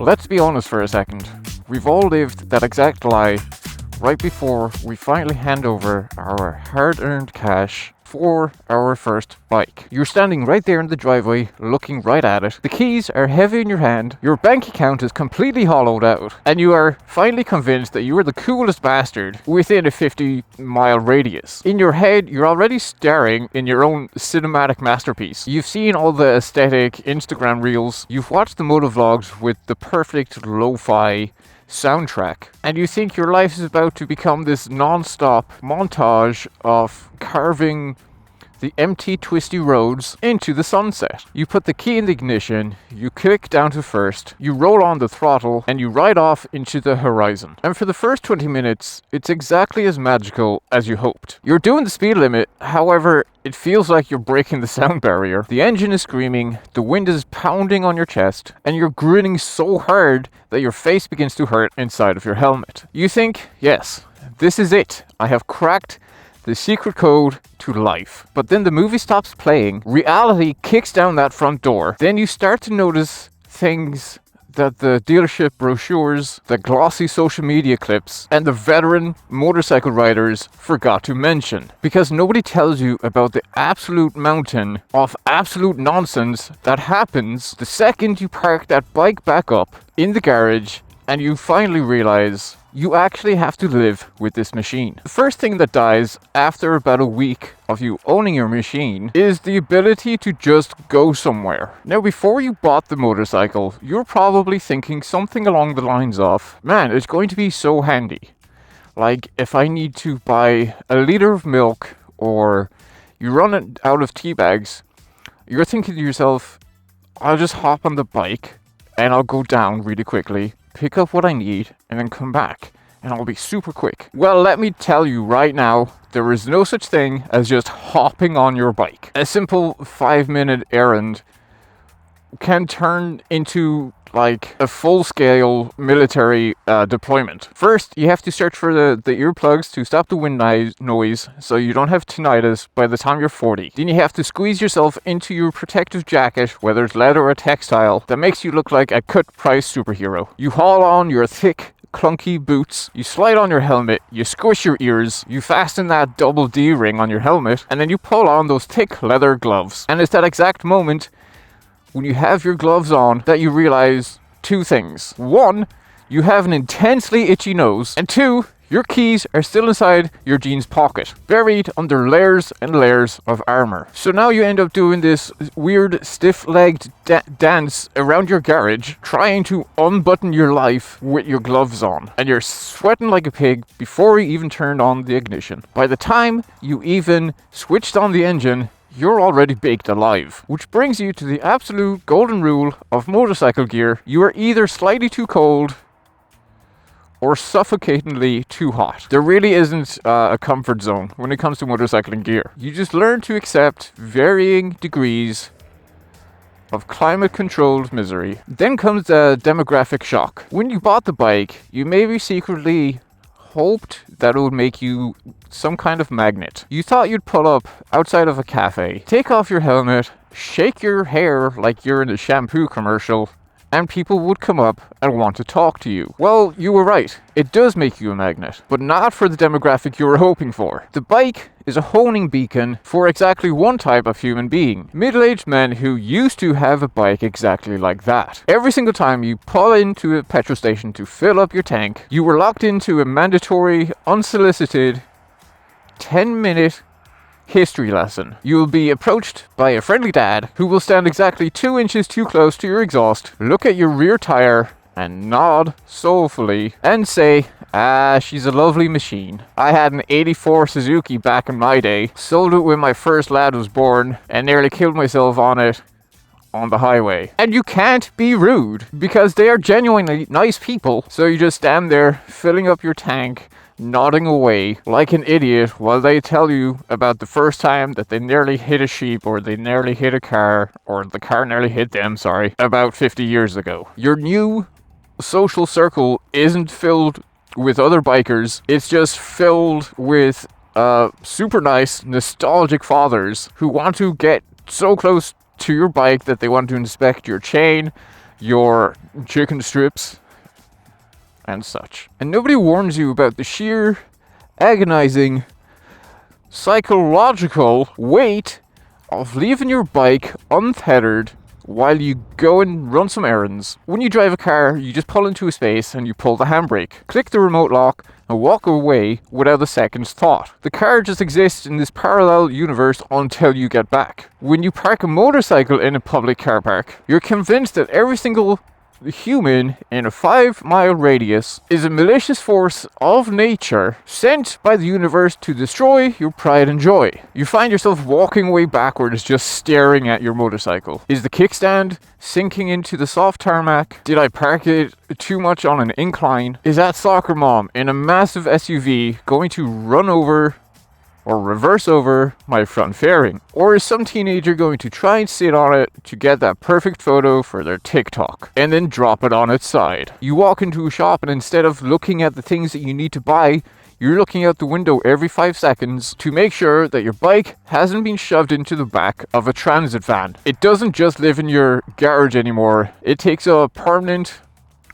Let's be honest for a second. We've all lived that exact lie right before we finally hand over our hard-earned cash for our first bike. You're standing right there in the driveway, looking right at it. The keys are heavy in your hand, your bank account is completely hollowed out, and you are finally convinced that you are the coolest bastard within a 50-mile radius. In your head, you're already starring in your own cinematic masterpiece. You've seen all the aesthetic Instagram reels, you've watched the motovlogs with the perfect lo-fi soundtrack, and you think your life is about to become this non-stop montage of carving the empty twisty roads into the sunset. You put the key in the ignition, you click down to first, you roll on the throttle, and you ride off into the horizon. And for the first 20 minutes, it's exactly as magical as you hoped. You're doing the speed limit, however, it feels like you're breaking the sound barrier. The engine is screaming, the wind is pounding on your chest, and you're grinning so hard that your face begins to hurt inside of your helmet. You think, yes, this is it. I have cracked the secret code to life. But then the movie stops playing, reality kicks down that front door, then you start to notice things that the dealership brochures, the glossy social media clips, and the veteran motorcycle riders forgot to mention. Because nobody tells you about the absolute mountain of absolute nonsense that happens the second you park that bike back up in the garage and you finally realize you actually have to live with this machine. The first thing that dies after about a week of you owning your machine is the ability to just go somewhere. Now, before you bought the motorcycle, you're probably thinking something along the lines of, man, it's going to be so handy. Like, if I need to buy a liter of milk or you run out of tea bags, you're thinking to yourself, I'll just hop on the bike and I'll go down really quickly, pick up what I need, and then come back, and I'll be super quick. Well, let me tell you right now, there is no such thing as just hopping on your bike. A simple 5-minute errand can turn into like a full-scale military deployment. First, you have to search for the earplugs to stop the wind noise so you don't have tinnitus by the time you're 40. Then you have to squeeze yourself into your protective jacket, whether it's leather or textile, that makes you look like a cut-price superhero. You haul on your thick, clunky boots, you slide on your helmet, you squish your ears, you fasten that double D ring on your helmet, and then you pull on those thick leather gloves. And it's that exact moment when you have your gloves on that you realize two things. One, you have an intensely itchy nose, and two, your keys are still inside your jeans pocket, buried under layers and layers of armor. So now you end up doing this weird stiff-legged dance around your garage, trying to unbutton your life with your gloves on, and you're sweating like a pig before you even turned on the ignition. By the time you even switched on the engine, you're already baked alive. Which brings you to the absolute golden rule of motorcycle gear. You are either slightly too cold or suffocatingly too hot. There really isn't a comfort zone when it comes to motorcycling gear. You just learn to accept varying degrees of climate-controlled misery. Then comes the demographic shock. When you bought the bike, you maybe secretly hoped that it would make you some kind of magnet. You thought you'd pull up outside of a cafe, take off your helmet, shake your hair like you're in a shampoo commercial, and people would come up and want to talk to you. Well, you were right. It does make you a magnet, but not for the demographic you were hoping for. The bike is a honing beacon for exactly one type of human being. Middle-aged men who used to have a bike exactly like that. Every single time you pull into a petrol station to fill up your tank, you were locked into a mandatory, unsolicited, 10-minute history lesson. You will be approached by a friendly dad who will stand exactly 2 inches too close to your exhaust, look at your rear tire, and nod soulfully and say, she's a lovely machine. I had an 84 Suzuki back in my day, sold it when my first lad was born, and nearly killed myself on it on the highway. And you can't be rude, because they are genuinely nice people, so you just stand there filling up your tank, nodding away like an idiot while they tell you about the first time that they nearly hit a sheep, or they nearly hit a car, or the car nearly hit them, about 50 years ago. Your new social circle isn't filled with other bikers, it's just filled with super nice, nostalgic fathers who want to get so close to your bike that they want to inspect your chain, your chicken strips, and such. And nobody warns you about the sheer agonizing psychological weight of leaving your bike untethered while you go and run some errands. When you drive a car, you just pull into a space and you pull the handbrake, click the remote lock, and walk away without a second's thought. The car just exists in this parallel universe until you get back. When you park a motorcycle in a public car park, you're convinced that every single human in a 5-mile radius is a malicious force of nature sent by the universe to destroy your pride and joy. You find yourself walking away backwards, just staring at your motorcycle. Is the kickstand sinking into the soft tarmac? Did I park it too much on an incline? Is that soccer mom in a massive SUV going to run over or reverse over my front fairing? Or is some teenager going to try and sit on it to get that perfect photo for their TikTok and then drop it on its side? You walk into a shop and instead of looking at the things that you need to buy, you're looking out the window every 5 seconds to make sure that your bike hasn't been shoved into the back of a transit van. It doesn't just live in your garage anymore. It takes a permanent,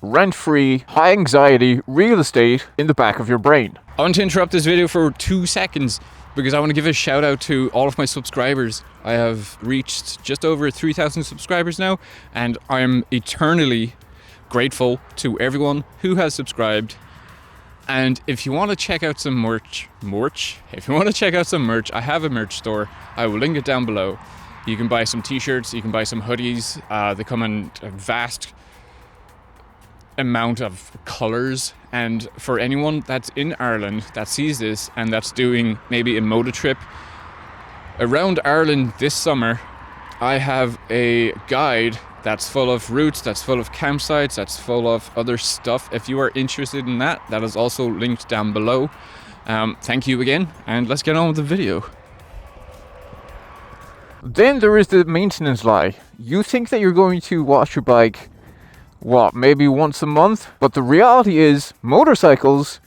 rent-free, high-anxiety real estate in the back of your brain. I want to interrupt this video for 2 seconds because I want to give a shout out to all of my subscribers. I have reached just over 3,000 subscribers now, and I'm eternally grateful to everyone who has subscribed. And if you want to check out some merch, if you want to check out some merch, I have a merch store. I will link it down below. You can buy some t-shirts, you can buy some hoodies. They come in a vast amount of colors, and for anyone that's in Ireland that sees this and that's doing maybe a motor trip around Ireland this summer, I have a guide that's full of routes, that's full of campsites, that's full of other stuff. If you are interested in that, that is also linked down below. Thank you again, and let's get on with the video. Then there is the maintenance lie. You think that you're going to wash your bike maybe once a month? But the reality is, motorcycles,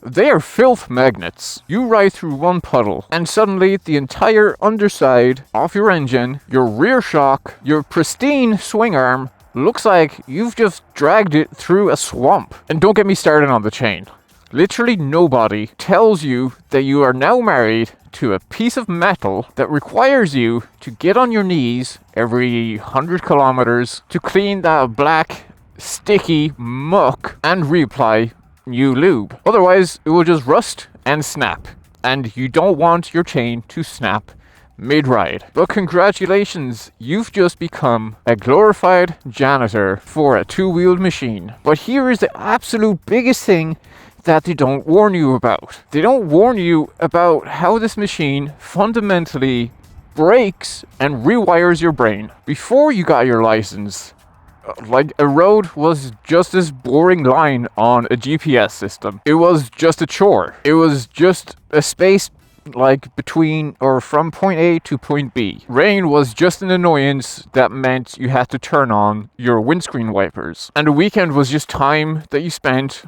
they are filth magnets. You ride through one puddle, and suddenly the entire underside of your engine, your rear shock, your pristine swing arm, looks like you've just dragged it through a swamp. And don't get me started on the chain. Literally nobody tells you that you are now married to a piece of metal that requires you to get on your knees every 100 kilometers to clean that black, sticky muck and reapply new lube. Otherwise, it will just rust and snap. And you don't want your chain to snap mid-ride. But congratulations, you've just become a glorified janitor for a two-wheeled machine. But here is the absolute biggest thing that they don't warn you about. They don't warn you about how this machine fundamentally breaks and rewires your brain. Before you got your license, like, a road was just this boring line on a GPS system. It was just a chore. It was just a space like between or from point A to point B. Rain was just an annoyance that meant you had to turn on your windscreen wipers. And a weekend was just time that you spent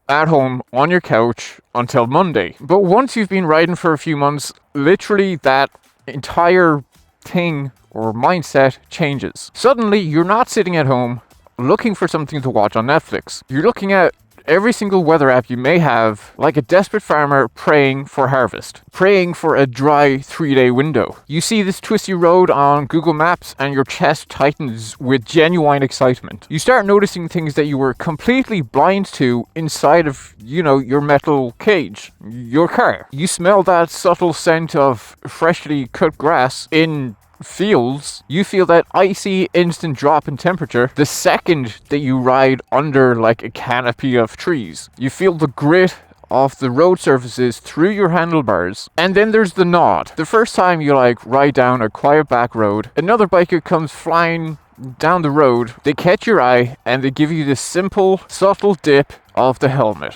at home on your couch until Monday. But once you've been riding for a few months, literally that entire thing or mindset changes. Suddenly, you're not sitting at home looking for something to watch on Netflix. You're looking at every single weather app you may have, like a desperate farmer praying for harvest, praying for a dry 3-day window. You see this twisty road on Google Maps and your chest tightens with genuine excitement. You start noticing things that you were completely blind to inside of, your metal cage, your car. You smell that subtle scent of freshly cut grass in fields. You feel that icy instant drop in temperature the second that you ride under like a canopy of trees. You feel the grit of the road surfaces through your handlebars. And then there's the nod. The first time you ride down a quiet back road, another biker comes flying down the road, they catch your eye and they give you this simple, subtle dip of the helmet.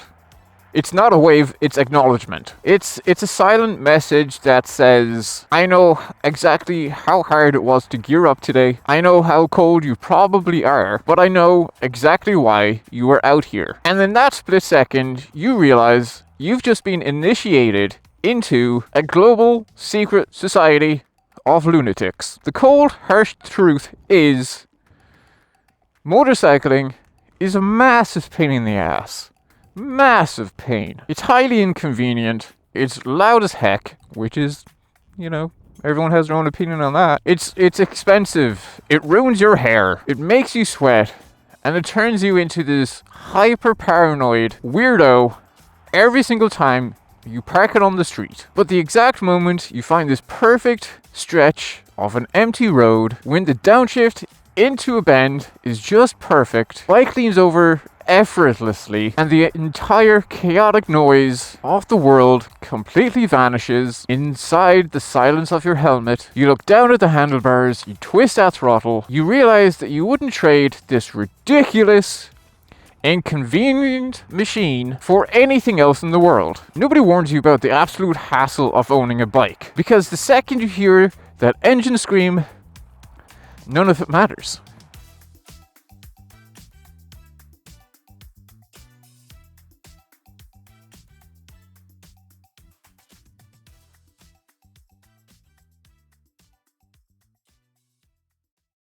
It's not a wave, it's acknowledgement. It's a silent message that says, I know exactly how hard it was to gear up today. I know how cold you probably are, but I know exactly why you are out here. And in that split second, you realize you've just been initiated into a global secret society of lunatics. The cold, harsh truth is, Motorcycling is a massive pain in the ass. Massive pain. It's highly inconvenient. It's loud as heck, which is, everyone has their own opinion on that. It's expensive. It ruins your hair. It makes you sweat. And it turns you into this hyper paranoid weirdo every single time you park it on the street. But the exact moment you find this perfect stretch of an empty road, when the downshift into a bend is just perfect, bike leans over effortlessly, and the entire chaotic noise of the world completely vanishes inside the silence of your helmet. You look down at the handlebars, you twist that throttle, you realize that you wouldn't trade this ridiculous, inconvenient machine for anything else in the world. Nobody warns you about the absolute hassle of owning a bike, because the second you hear that engine scream, none of it matters.